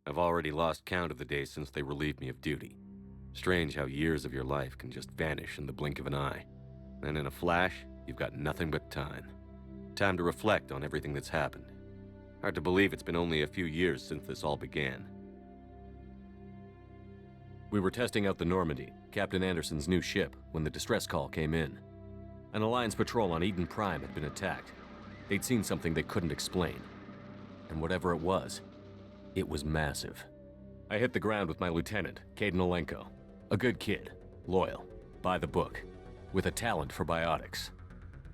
I've already lost count of the days since they relieved me of duty. Strange how years of your life can just vanish in the blink of an eye. And in a flash, you've got nothing but time. Time to reflect on everything that's happened. Hard to believe it's been only a few years since this all began. We were testing out the Normandy, Captain Anderson's new ship, when the distress call came in. An Alliance patrol on Eden Prime had been attacked. They'd seen something they couldn't explain. And whatever it was massive. I hit the ground with my lieutenant, Caden Olenko. A good kid, loyal, by the book, with a talent for biotics.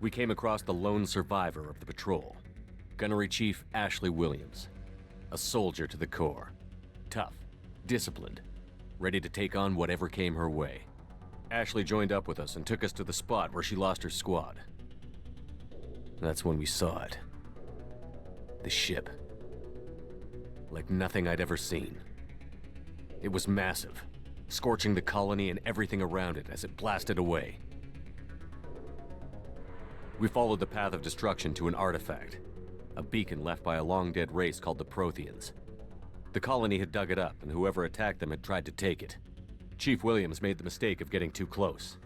We came across the lone survivor of the patrol, Gunnery Chief Ashley Williams. A soldier to the core. Tough, disciplined, ready to take on whatever came her way. Ashley joined up with us and took us to the spot where she lost her squad. That's when we saw it. The ship. Like nothing I'd ever seen. It was massive, scorching the colony and everything around it as it blasted away. We followed the path of destruction to an artifact, a beacon left by a long-dead race called the Protheans. The colony had dug it up, and whoever attacked them had tried to take it. Chief Williams made the mistake of getting too close.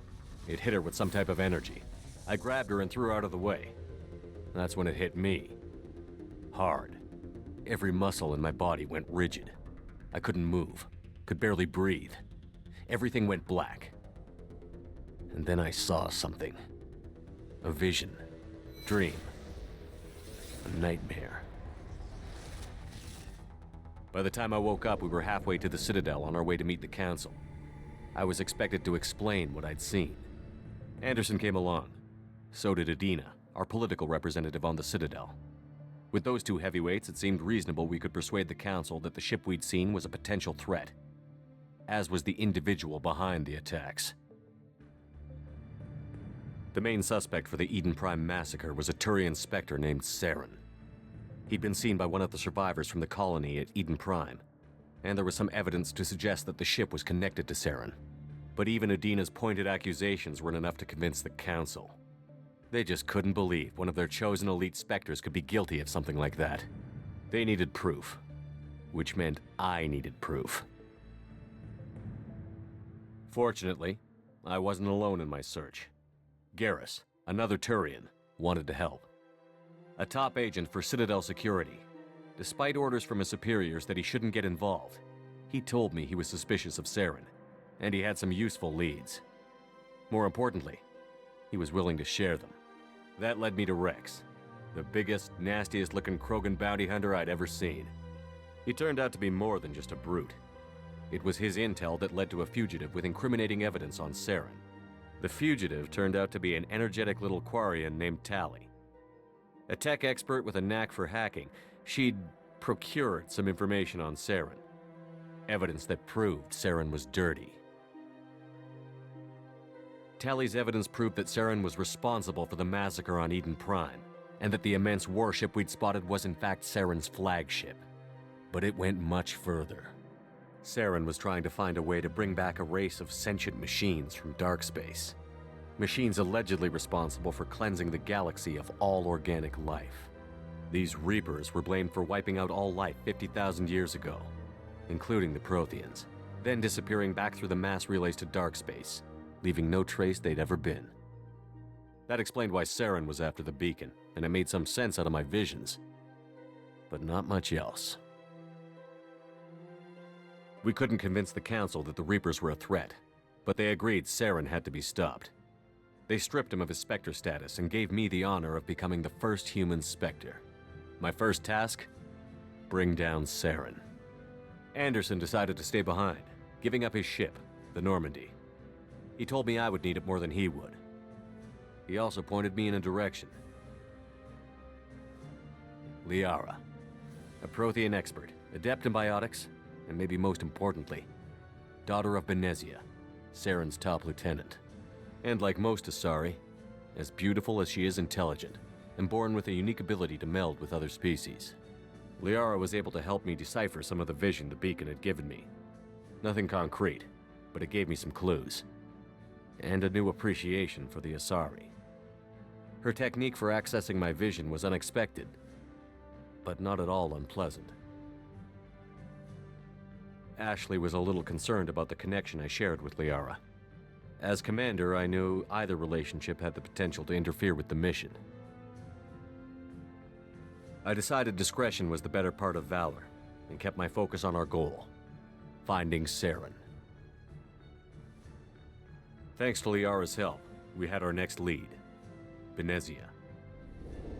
It hit her with some type of energy. I grabbed her and threw her out of the way. That's when it hit me. Hard. Every muscle in my body went rigid. I couldn't move, could barely breathe. Everything went black. And then I saw something. A vision. Dream. A nightmare. By the time I woke up, we were halfway to the Citadel on our way to meet the Council. I was expected to explain what I'd seen. Anderson came along. So did Adina, our political representative on the Citadel. With those two heavyweights, it seemed reasonable we could persuade the Council that the ship we'd seen was a potential threat, as was the individual behind the attacks. The main suspect for the Eden Prime massacre was a Turian Spectre named Saren. He'd been seen by one of the survivors from the colony at Eden Prime, and there was some evidence to suggest that the ship was connected to Saren. But even Adina's pointed accusations weren't enough to convince the Council. They just couldn't believe one of their chosen elite Spectres could be guilty of something like that. They needed proof, which meant I needed proof. Fortunately, I wasn't alone in my search. Garrus, another Turian, wanted to help. A top agent for Citadel Security. Despite orders from his superiors that he shouldn't get involved, he told me he was suspicious of Saren, and he had some useful leads. More importantly, he was willing to share them. That led me to Rex, the biggest, nastiest-looking Krogan bounty hunter I'd ever seen. He turned out to be more than just a brute. It was his intel that led to a fugitive with incriminating evidence on Saren. The fugitive turned out to be an energetic little Quarian named Tali. A tech expert with a knack for hacking, she'd procured some information on Saren. Evidence that proved Saren was dirty. Tali's evidence proved that Saren was responsible for the massacre on Eden Prime, and that the immense warship we'd spotted was in fact Saren's flagship. But it went much further. Saren was trying to find a way to bring back a race of sentient machines from dark space. Machines allegedly responsible for cleansing the galaxy of all organic life. These Reapers were blamed for wiping out all life 50,000 years ago, including the Protheans, then disappearing back through the mass relays to dark space, leaving no trace they'd ever been. That explained why Saren was after the beacon, and it made some sense out of my visions. But not much else. We couldn't convince the Council that the Reapers were a threat, but they agreed Saren had to be stopped. They stripped him of his Spectre status and gave me the honor of becoming the first human Spectre. My first task? Bring down Saren. Anderson decided to stay behind, giving up his ship, the Normandy. He told me I would need it more than he would. He also pointed me in a direction. Liara, a Prothean expert, adept in biotics, and maybe most importantly, daughter of Benezia, Saren's top lieutenant. And like most Asari, as beautiful as she is intelligent, and born with a unique ability to meld with other species. Liara was able to help me decipher some of the vision the beacon had given me. Nothing concrete, but it gave me some clues. And a new appreciation for the Asari. Her technique for accessing my vision was unexpected, but not at all unpleasant. Ashley was a little concerned about the connection I shared with Liara. As commander, I knew either relationship had the potential to interfere with the mission. I decided discretion was the better part of valor, and kept my focus on our goal, finding Saren. Thanks to Liara's help, we had our next lead, Benezia.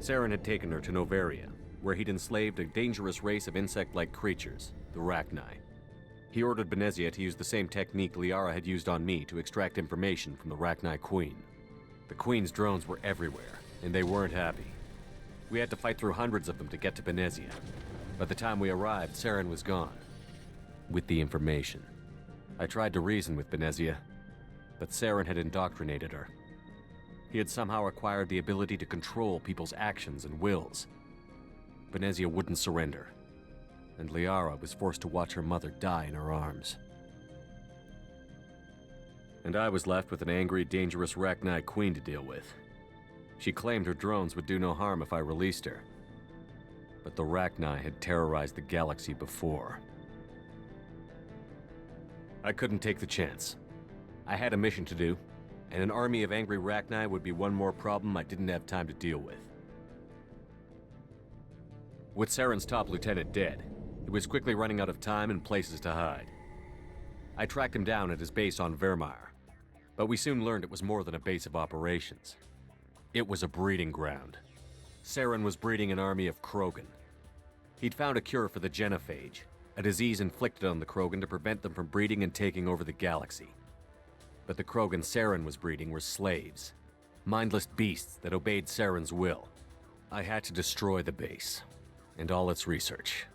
Saren had taken her to Novaria, where he'd enslaved a dangerous race of insect-like creatures, the Rachni. He ordered Benezia to use the same technique Liara had used on me to extract information from the Rachni Queen. The Queen's drones were everywhere, and they weren't happy. We had to fight through hundreds of them to get to Benezia. By the time we arrived, Saren was gone, with the information. I tried to reason with Benezia, but Saren had indoctrinated her. He had somehow acquired the ability to control people's actions and wills. Benezia wouldn't surrender, and Liara was forced to watch her mother die in her arms. And I was left with an angry, dangerous Rachni Queen to deal with. She claimed her drones would do no harm if I released her. But the Rachni had terrorized the galaxy before. I couldn't take the chance. I had a mission to do, and an army of angry Rachni would be one more problem I didn't have time to deal with. With Saren's top lieutenant dead, he was quickly running out of time and places to hide. I tracked him down at his base on Vermeer, but we soon learned it was more than a base of operations. It was a breeding ground. Saren was breeding an army of Krogan. He'd found a cure for the genophage, a disease inflicted on the Krogan to prevent them from breeding and taking over the galaxy. But the Krogan Saren was breeding were slaves, mindless beasts that obeyed Saren's will. I had to destroy the base, and all its research.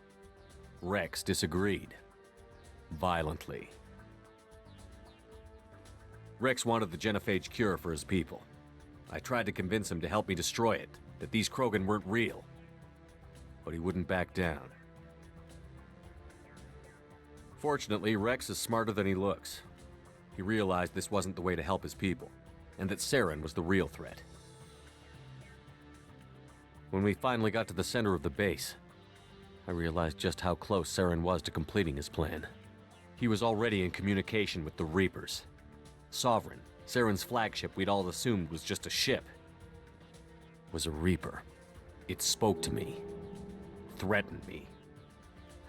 Rex disagreed, violently. Rex wanted the genophage cure for his people. I tried to convince him to help me destroy it, that these Krogan weren't real. But he wouldn't back down. Fortunately, Rex is smarter than he looks. He realized this wasn't the way to help his people, and that Saren was the real threat. When we finally got to the center of the base, I realized just how close Saren was to completing his plan. He was already in communication with the Reapers. Sovereign, Saren's flagship we'd all assumed was just a ship, was a Reaper. It spoke to me, threatened me.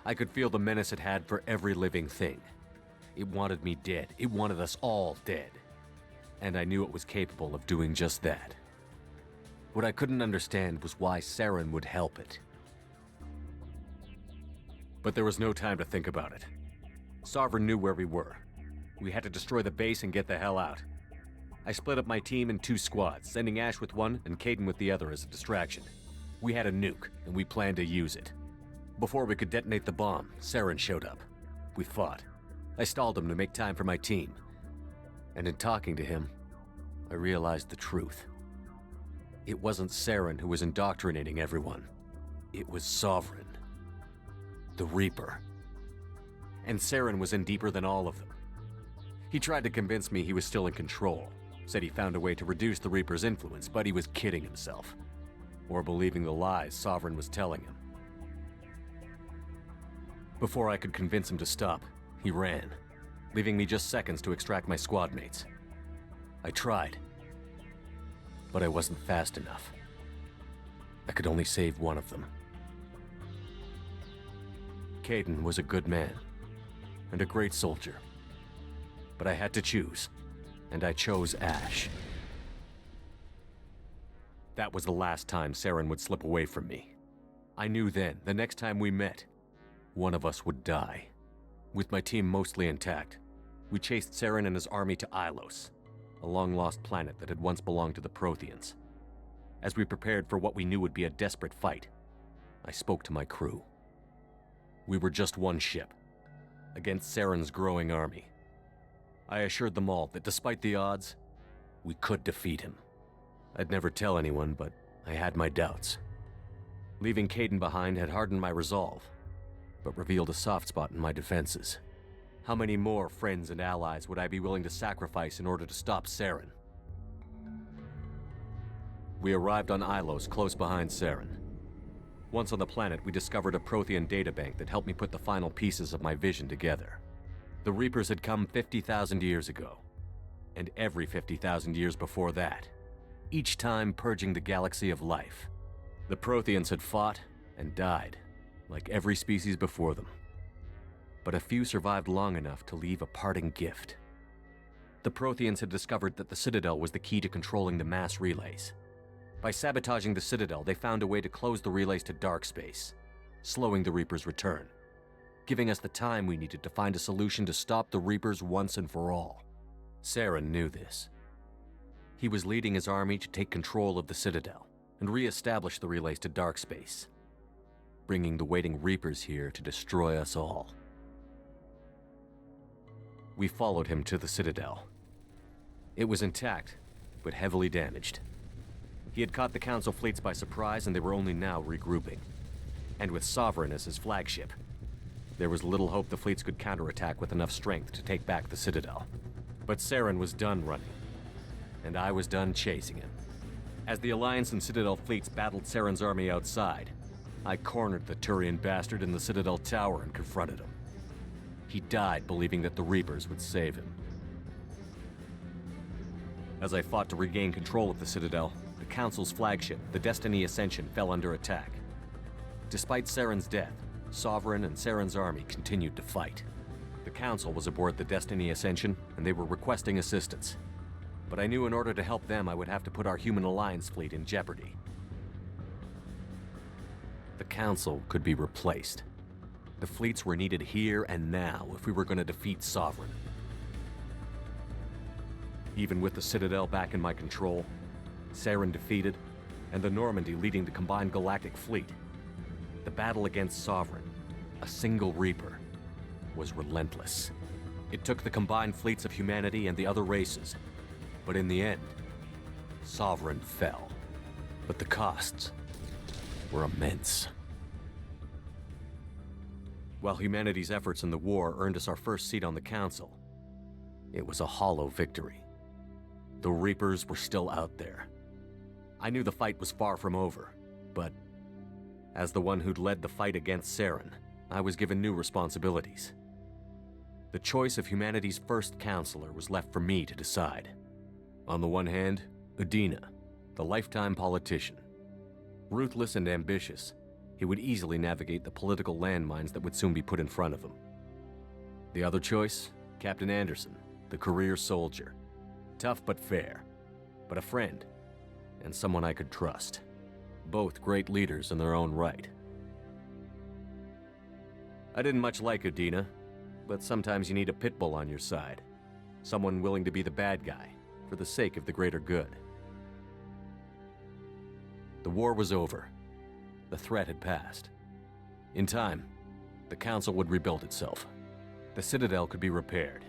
I could feel the menace it had for every living thing. It wanted me dead. It wanted us all dead. And I knew it was capable of doing just that. What I couldn't understand was why Saren would help it. But there was no time to think about it. Sovereign knew where we were. We had to destroy the base and get the hell out. I split up my team in 2 squads, sending Ash with one and Kaidan with the other as a distraction. We had a nuke, and we planned to use it. Before we could detonate the bomb, Saren showed up. We fought. I stalled him to make time for my team. And in talking to him, I realized the truth. It wasn't Saren who was indoctrinating everyone. It was Sovereign. The Reaper. And Saren was in deeper than all of them. He tried to convince me he was still in control. Said he found a way to reduce the Reaper's influence, but he was kidding himself. Or believing the lies Sovereign was telling him. Before I could convince him to stop, he ran, leaving me just seconds to extract my squad mates. I tried, but I wasn't fast enough. I could only save one of them. Kaidan was a good man, and a great soldier. But I had to choose, and I chose Ash. That was the last time Saren would slip away from me. I knew then, the next time we met, one of us would die. With my team mostly intact, we chased Saren and his army to Ilos, a long-lost planet that had once belonged to the Protheans. As we prepared for what we knew would be a desperate fight, I spoke to my crew. We were just one ship, against Saren's growing army. I assured them all that despite the odds, we could defeat him. I'd never tell anyone, but I had my doubts. Leaving Kaidan behind had hardened my resolve, but revealed a soft spot in my defenses. How many more friends and allies would I be willing to sacrifice in order to stop Saren? We arrived on Ilos, close behind Saren. Once on the planet, we discovered a Prothean databank that helped me put the final pieces of my vision together. The Reapers had come 50,000 years ago, and every 50,000 years before that, each time purging the galaxy of life. The Protheans had fought and died, like every species before them. But a few survived long enough to leave a parting gift. The Protheans had discovered that the Citadel was the key to controlling the mass relays. By sabotaging the Citadel, they found a way to close the relays to dark space, slowing the Reapers' return, giving us the time we needed to find a solution to stop the Reapers once and for all. Saren knew this. He was leading his army to take control of the Citadel and re-establish the relays to dark space, bringing the waiting Reapers here to destroy us all. We followed him to the Citadel. It was intact, but heavily damaged. He had caught the Council fleets by surprise, and they were only now regrouping. And with Sovereign as his flagship, there was little hope the fleets could counterattack with enough strength to take back the Citadel. But Saren was done running, and I was done chasing him. As the Alliance and Citadel fleets battled Saren's army outside, I cornered the Turian bastard in the Citadel tower and confronted him. He died believing that the Reapers would save him. As I fought to regain control of the Citadel, the Council's flagship, the Destiny Ascension, fell under attack. Despite Saren's death, Sovereign and Saren's army continued to fight. The Council was aboard the Destiny Ascension, and they were requesting assistance. But I knew in order to help them, I would have to put our human Alliance fleet in jeopardy. The Council could be replaced. The fleets were needed here and now if we were going to defeat Sovereign. Even with the Citadel back in my control, Saren defeated, and the Normandy leading the combined galactic fleet, the battle against Sovereign, a single Reaper, was relentless. It took the combined fleets of humanity and the other races, but in the end, Sovereign fell. But the costs were immense. While humanity's efforts in the war earned us our first seat on the Council, it was a hollow victory. The Reapers were still out there. I knew the fight was far from over, but as the one who'd led the fight against Saren, I was given new responsibilities. The choice of humanity's first counselor was left for me to decide. On the one hand, Udina, the lifetime politician. Ruthless and ambitious, he would easily navigate the political landmines that would soon be put in front of him. The other choice, Captain Anderson, the career soldier. Tough but fair, but a friend, and someone I could trust. Both great leaders in their own right. I didn't much like Udina, but sometimes you need a pit bull on your side. Someone willing to be the bad guy, for the sake of the greater good. The war was over. The threat had passed. In time, the Council would rebuild itself. The Citadel could be repaired.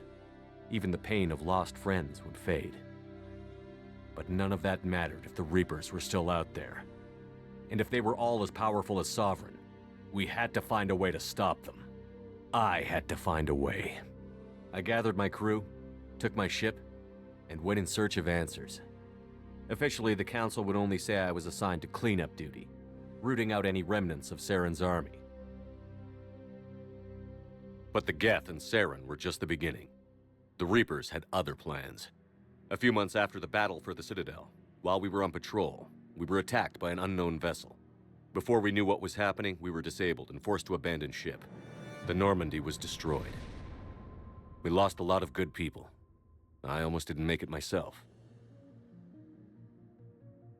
Even the pain of lost friends would fade. But none of that mattered if the Reapers were still out there. And if they were all as powerful as Sovereign, we had to find a way to stop them. I had to find a way. I gathered my crew, took my ship, and went in search of answers. Officially, the Council would only say I was assigned to cleanup duty, rooting out any remnants of Saren's army. But the Geth and Saren were just the beginning. The Reapers had other plans. A few months after the battle for the Citadel, while we were on patrol, we were attacked by an unknown vessel. Before we knew what was happening, we were disabled and forced to abandon ship. The Normandy was destroyed. We lost a lot of good people. I almost didn't make it myself.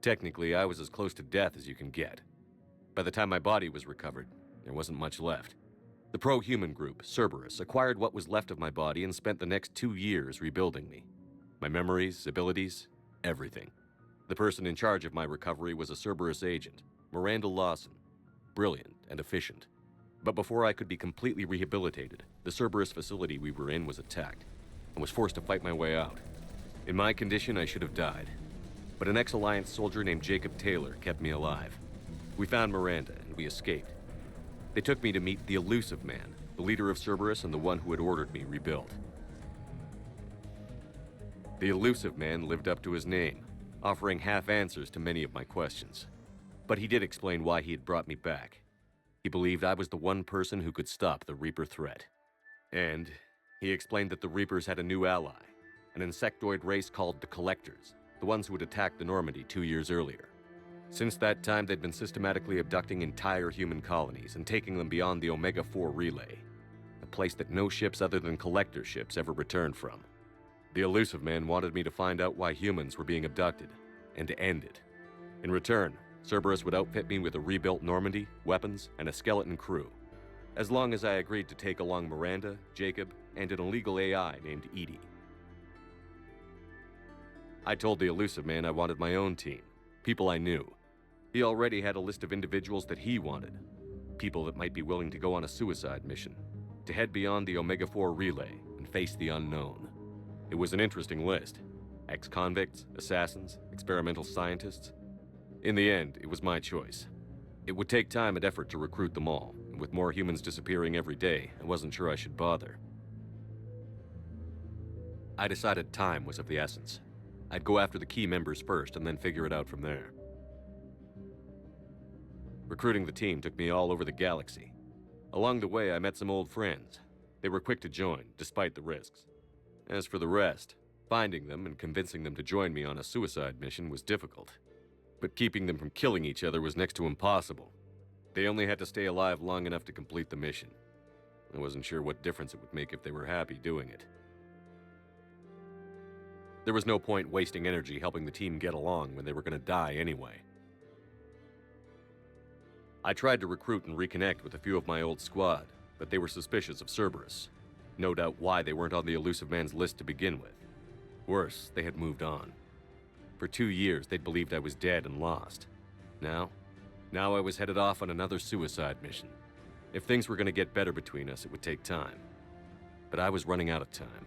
Technically, I was as close to death as you can get. By the time my body was recovered, there wasn't much left. The pro-human group, Cerberus, acquired what was left of my body and spent the next 2 years rebuilding me. My memories, abilities, everything. The person in charge of my recovery was a Cerberus agent, Miranda Lawson, brilliant and efficient. But before I could be completely rehabilitated, the Cerberus facility we were in was attacked, and was forced to fight my way out. In my condition, I should have died. But an ex-Alliance soldier named Jacob Taylor kept me alive. We found Miranda, and we escaped. They took me to meet the Elusive Man, the leader of Cerberus and the one who had ordered me rebuilt. The Elusive Man lived up to his name, offering half answers to many of my questions. But he did explain why he had brought me back. He believed I was the one person who could stop the Reaper threat. And He explained that the Reapers had a new ally, an insectoid race called the Collectors, the ones who had attacked the Normandy 2 years earlier. Since that time, they'd been systematically abducting entire human colonies and taking them beyond the Omega-4 relay, a place that no ships other than Collector ships ever returned from. The Elusive Man wanted me to find out why humans were being abducted, and to end it. In return, Cerberus would outfit me with a rebuilt Normandy, weapons, and a skeleton crew, as long as I agreed to take along Miranda, Jacob, and an illegal AI named Edie. I told the Elusive Man I wanted my own team, people I knew. He already had a list of individuals that he wanted, people that might be willing to go on a suicide mission, to head beyond the Omega-4 relay and face the unknown. It was an interesting list. Ex-convicts, assassins, experimental scientists. In the end, it was my choice. It would take time and effort to recruit them all, and with more humans disappearing every day, I wasn't sure I should bother. I decided time was of the essence. I'd go after the key members first and then figure it out from there. Recruiting the team took me all over the galaxy. Along the way, I met some old friends. They were quick to join, despite the risks. As for the rest, finding them and convincing them to join me on a suicide mission was difficult. But keeping them from killing each other was next to impossible. They only had to stay alive long enough to complete the mission. I wasn't sure what difference it would make if they were happy doing it. There was no point wasting energy helping the team get along when they were going to die anyway. I tried to recruit and reconnect with a few of my old squad, but they were suspicious of Cerberus. No doubt why they weren't on the Elusive Man's list to begin with. Worse, they had moved on. For 2 years, they'd believed I was dead and lost. Now I was headed off on another suicide mission. If things were going to get better between us, it would take time. But I was running out of time.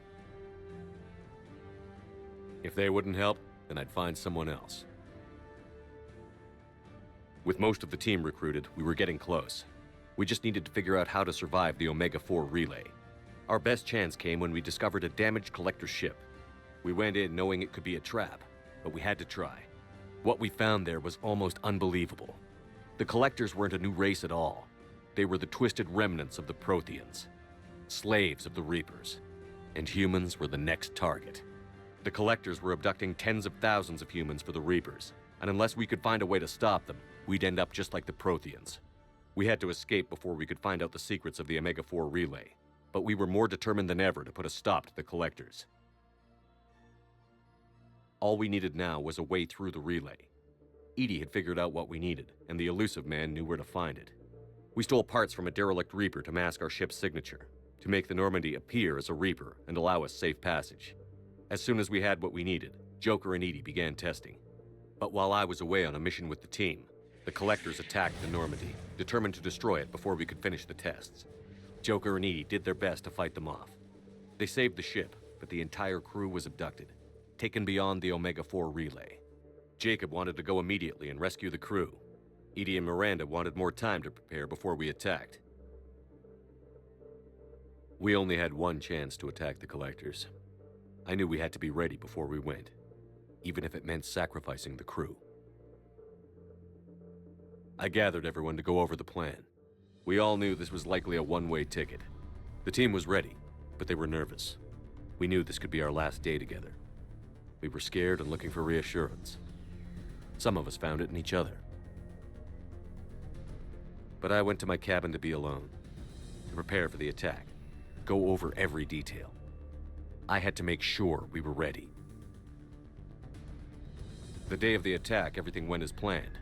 If they wouldn't help, then I'd find someone else. With most of the team recruited, we were getting close. We just needed to figure out how to survive the Omega-4 relay. Our best chance came when we discovered a damaged Collector ship. We went in knowing it could be a trap, but we had to try. What we found there was almost unbelievable. The Collectors weren't a new race at all. They were the twisted remnants of the Protheans, slaves of the Reapers, and humans were the next target. The Collectors were abducting tens of thousands of humans for the Reapers, and unless we could find a way to stop them, we'd end up just like the Protheans. We had to escape before we could find out the secrets of the Omega-4 relay, but we were more determined than ever to put a stop to the Collectors. All we needed now was a way through the relay. Edie had figured out what we needed, and the Elusive Man knew where to find it. We stole parts from a derelict Reaper to mask our ship's signature, to make the Normandy appear as a Reaper and allow us safe passage. As soon as we had what we needed, Joker and Edie began testing. But while I was away on a mission with the team, the Collectors attacked the Normandy, determined to destroy it before we could finish the tests. Joker and Edie did their best to fight them off. They saved the ship, but the entire crew was abducted, taken beyond the Omega-4 relay. Jacob wanted to go immediately and rescue the crew. Edie and Miranda wanted more time to prepare before we attacked. We only had one chance to attack the Collectors. I knew we had to be ready before we went, even if it meant sacrificing the crew. I gathered everyone to go over the plan. We all knew this was likely a one-way ticket. The team was ready, but they were nervous. We knew this could be our last day together. We were scared and looking for reassurance. Some of us found it in each other. But I went to my cabin to be alone, to prepare for the attack, go over every detail. I had to make sure we were ready. The day of the attack, everything went as planned,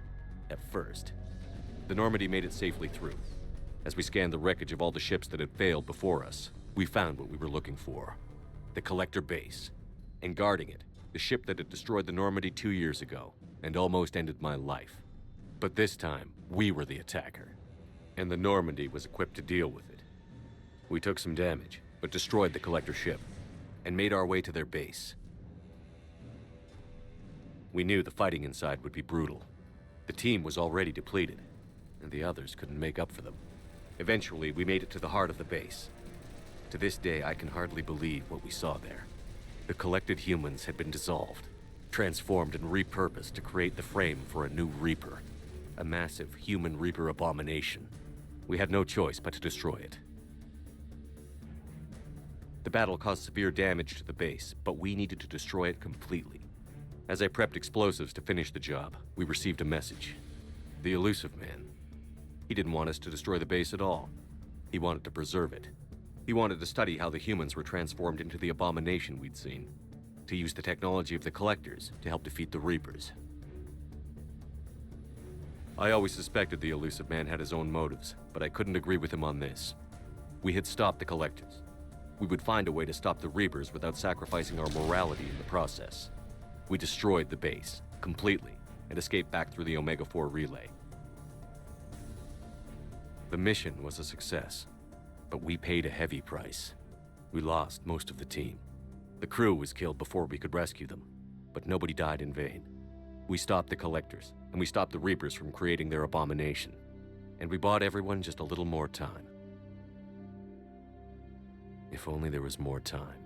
at first. The Normandy made it safely through. As we scanned the wreckage of all the ships that had failed before us, we found what we were looking for. The Collector base. And guarding it, the ship that had destroyed the Normandy 2 years ago, and almost ended my life. But this time, we were the attacker. And the Normandy was equipped to deal with it. We took some damage, but destroyed the Collector ship, and made our way to their base. We knew the fighting inside would be brutal. The team was already depleted, and the others couldn't make up for them. Eventually, we made it to the heart of the base. To this day, I can hardly believe what we saw there. The collected humans had been dissolved, transformed and repurposed to create the frame for a new Reaper. A massive human Reaper abomination. We had no choice but to destroy it. The battle caused severe damage to the base, but we needed to destroy it completely. As I prepped explosives to finish the job, we received a message. The elusive man. He didn't want us to destroy the base at all. He wanted to preserve it. He wanted to study how the humans were transformed into the abomination we'd seen. To use the technology of the Collectors to help defeat the Reapers. I always suspected the elusive man had his own motives, but I couldn't agree with him on this. We had stopped the Collectors. We would find a way to stop the Reapers without sacrificing our morality in the process. We destroyed the base, completely, and escaped back through the Omega-4 relay. The mission was a success, but we paid a heavy price. We lost most of the team. The crew was killed before we could rescue them, but nobody died in vain. We stopped the Collectors, and we stopped the Reapers from creating their abomination. And we bought everyone just a little more time. If only there was more time.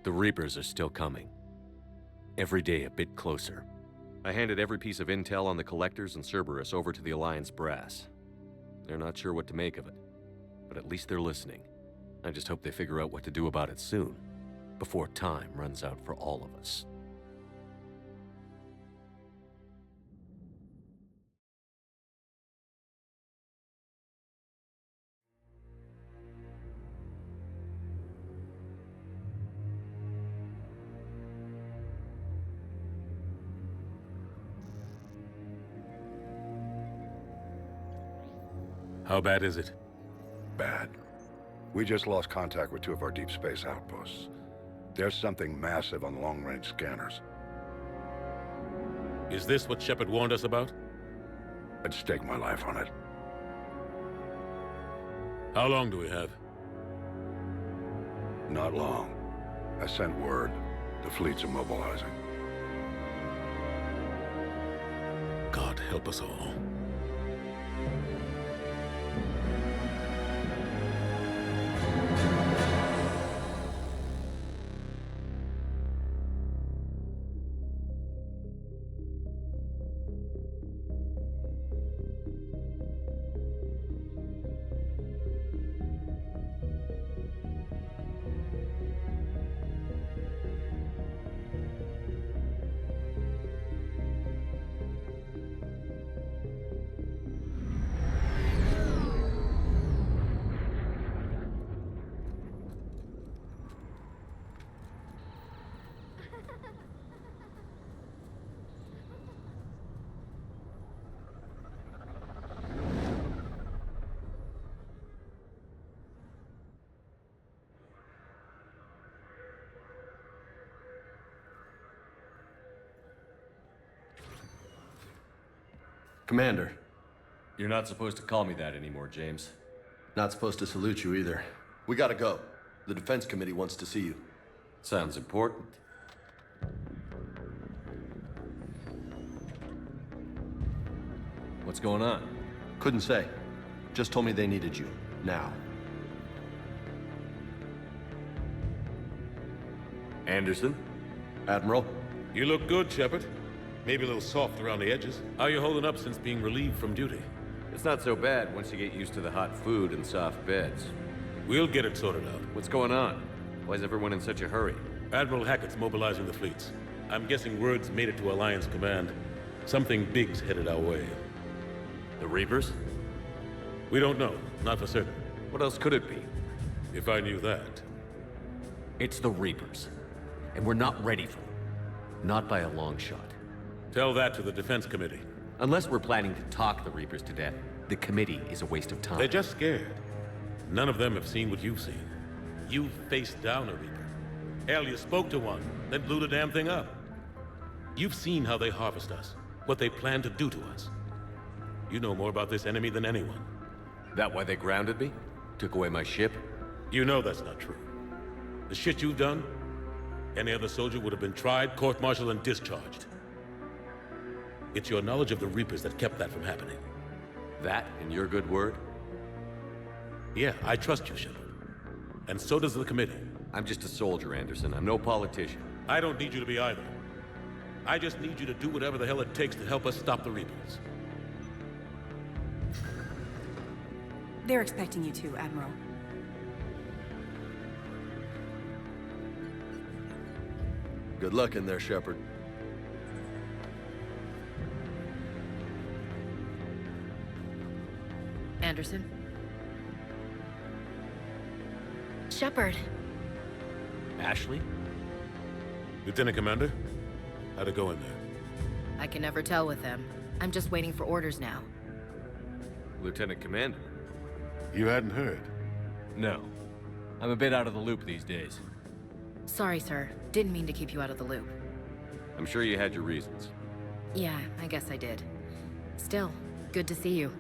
The Reapers are still coming. Every day a bit closer. I handed every piece of intel on the Collectors and Cerberus over to the Alliance brass. They're not sure what to make of it, but at least they're listening. I just hope they figure out what to do about it soon, before time runs out for all of us. How bad is it? Bad. We just lost contact with two of our deep space outposts. There's something massive on the long-range scanners. Is this what Shepard warned us about? I'd stake my life on it. How long do we have? Not long. I sent word. The fleet's immobilizing. God help us all. Commander. You're not supposed to call me that anymore, James. Not supposed to salute you either. We gotta go. The Defense Committee wants to see you. Sounds important. What's going on? Couldn't say. Just told me they needed you. Now. Anderson? Admiral? You look good, Shepard. Maybe a little soft around the edges. How you holding up since being relieved from duty? It's not so bad once you get used to the hot food and soft beds. We'll get it sorted out. What's going on? Why is everyone in such a hurry? Admiral Hackett's mobilizing the fleets. I'm guessing word's made it to Alliance Command. Something big's headed our way. The Reapers? We don't know. Not for certain. What else could it be? If I knew that. It's the Reapers. And we're not ready for them. Not by a long shot. Tell that to the Defense Committee. Unless we're planning to talk the Reapers to death, the committee is a waste of time. They're just scared. None of them have seen what you've seen. You faced down a Reaper. Hell, you spoke to one, then blew the damn thing up. You've seen how they harvest us, what they plan to do to us. You know more about this enemy than anyone. That why they grounded me? Took away my ship? You know that's not true. The shit you've done, any other soldier would have been tried, court-martialed, and discharged. It's your knowledge of the Reapers that kept that from happening. That and your good word? Yeah, I trust you, Shepard. And so does the committee. I'm just a soldier, Anderson. I'm no politician. I don't need you to be either. I just need you to do whatever the hell it takes to help us stop the Reapers. They're expecting you to, Admiral. Good luck in there, Shepard. Anderson? Shepard. Ashley? Lieutenant Commander? How'd it go in there? I can never tell with them. I'm just waiting for orders now. Lieutenant Commander? You hadn't heard? No. I'm a bit out of the loop these days. Sorry, sir. Didn't mean to keep you out of the loop. I'm sure you had your reasons. Yeah, I guess I did. Still, good to see you.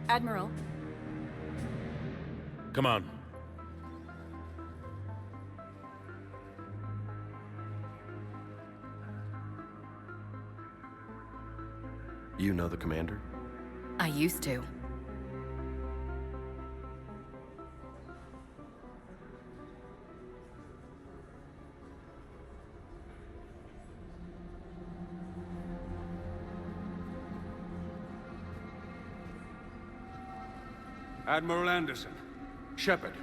Admiral, Come on. You know the commander? I used to. Admiral Anderson. Shepard.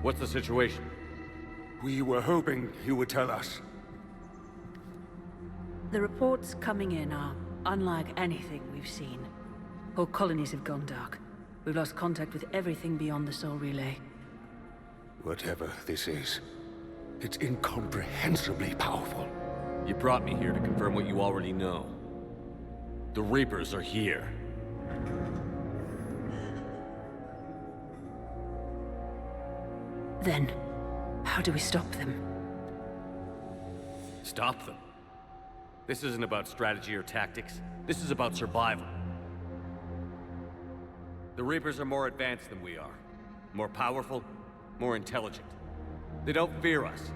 What's the situation? We were hoping you would tell us. the reports coming in are unlike anything we've seen. Whole colonies have gone dark. We've lost contact with everything beyond the Soul Relay. Whatever this is, it's incomprehensibly powerful. You brought me here to confirm what you already know. The Reapers are here. Then, how do we stop them? Stop them. This isn't about strategy or tactics. This is about survival. The Reapers are more advanced than we are. More powerful, more intelligent. They don't fear us.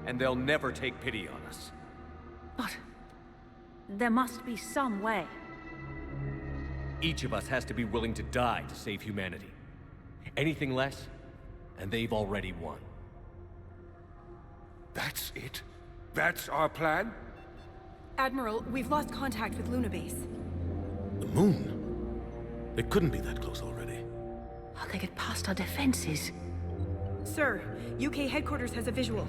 And they'll never take pity on us. But there must be some way. Each of us has to be willing to die to save humanity. Anything less, and they've already won. That's it? That's our plan? Admiral, we've lost contact with Luna Base. The moon? They couldn't be that close already. How'd they get past our defenses? Sir, UK headquarters has a visual.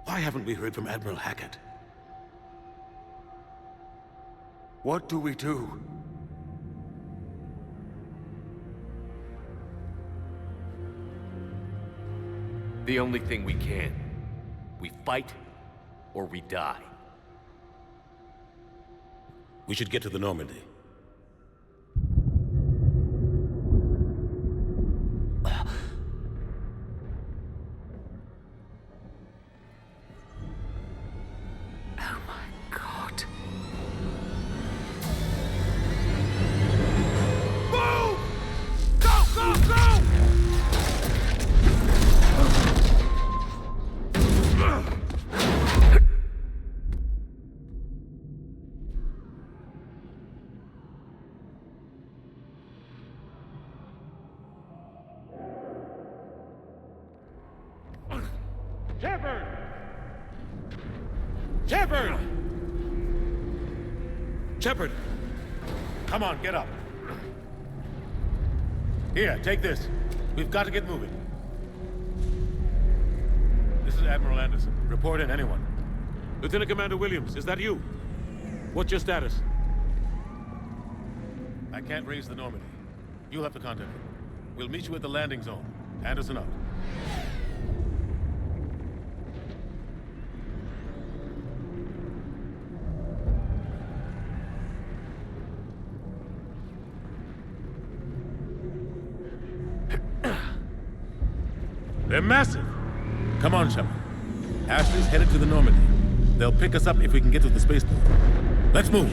Why haven't we heard from Admiral Hackett? What do we do? The only thing we can. We fight, or we die. We should get to the Normandy. Oh my god. Move! Go, go, go! Shepard! Shepard! Shepard! Come on, get up. Here, take this. We've got to get moving. This is Admiral Anderson. Report in, anyone. Lieutenant Commander Williams, is that you? What's your status? I can't raise the Normandy. You'll have to contact him. We'll meet you at the landing zone. Anderson out. They're massive! Come on, Shepard. Ashley's headed to the Normandy. They'll pick us up if we can get to the spaceport. Let's move!